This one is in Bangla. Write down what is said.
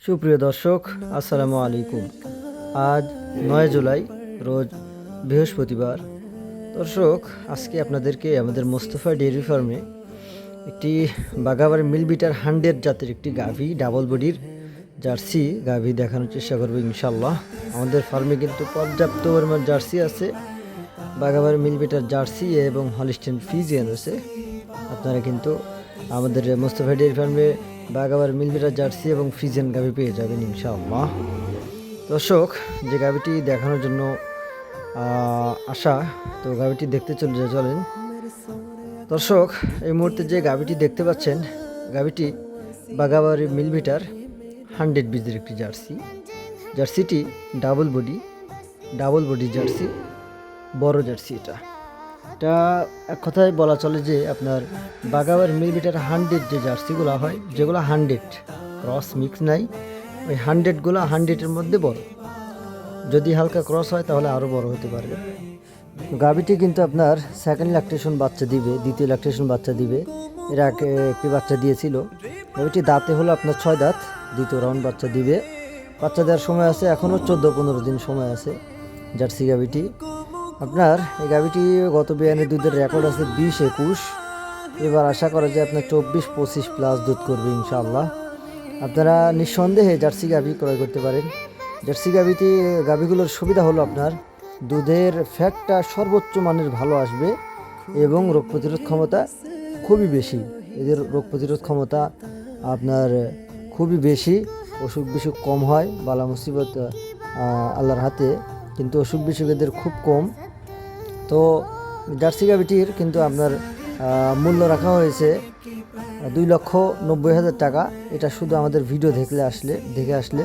সুপ্রিয় দর্শক, আসসালামু আলাইকুম। আজ ৯ জুলাই, রোজ বৃহস্পতিবার। দর্শক, আজকে আপনাদেরকে আমাদের মোস্তফা ডেয়ারি ফার্মে একটি বাঘাবাড়ি মিলবিটার 100 জাতের একটি গাভী, ডাবল বডির জার্সি গাভী দেখানোর চেষ্টা করবো ইনশাল্লাহ। আমাদের ফার্মে কিন্তু পর্যাপ্ত পরিমাণ জার্সি আছে, বাঘাবাড়ি মিলবিটার জার্সি এবং হলিস্টিয়ান ফ্রিজিয়ান আছে। আপনারা কিন্তু আমাদের মোস্তফা ডেয়ারি ফার্মে বাঘাবাড়ি মিলবিটার জার্সি এবং ফ্রিজিয়ান গাভী পেয়ে যাবেন ইনশাআল্লাহ। দর্শক, যে গাভীটি দেখানোর জন্য আসা, তো গাভীটি দেখতে চলেন। দর্শক, এই মুহূর্তে যে গাভীটি দেখতে পাচ্ছেন, গাভীটি বাঘাবাড়ি মিলবিটার 100 বীজের একটি জার্সি। জার্সিটি ডাবল বডি জার্সি, বড় জার্সি। এটা এক কথায় বলা চলে যে আপনার বাঘাবাড়ি মিলবিটার 100 যে জার্সিগুলো হয়, যেগুলো 100 ক্রস মিক্স নাই, ওই 100গুলো 100-এর মধ্যে বড়। যদি হালকা ক্রস হয় তাহলে আরও বড় হতে পারবে। গাভীটি কিন্তু আপনার সেকেন্ড ল্যাকটেশন বাচ্চা দিবে, দ্বিতীয় ল্যাকটেশন বাচ্চা দিবে। এর আগে একটি বাচ্চা দিয়েছিল। গাভীটি দাঁতে হলো আপনার 6 দাঁত, দ্বিতীয় রাউন্ড বাচ্চা দিবে। বাচ্চা দেওয়ার সময় আছে এখনও 14-15 দিন সময় আছে জার্সি গাভীটি। আপনার এই গাভীটি গত বিয়ানে দুধের রেকর্ড আছে 20-21। এবার আশা করা যায় আপনার 24-25 প্লাস দুধ করবে ইনশাআল্লাহ। আপনারা নিঃসন্দেহে জার্সি গাভী ক্রয় করতে পারেন। জার্সি গাভীগুলোর সুবিধা হলো আপনার দুধের ফ্যাটটা সর্বোচ্চ মানের ভালো আসবে এবং রোগ প্রতিরোধ ক্ষমতা খুবই বেশি। এদের রোগ প্রতিরোধ ক্ষমতা আপনার খুবই বেশি, অসুখ বিসুখ কম হয়। বালা মুসিবত আল্লাহর হাতে, কিন্তু অসুখ বিসুখ এদের খুব কম। তো জার্সি গাভীটির কিন্তু আপনার মূল্য রাখা হয়েছে 2,90,000 টাকা। এটা শুধু আমাদের ভিডিও দেখে আসলে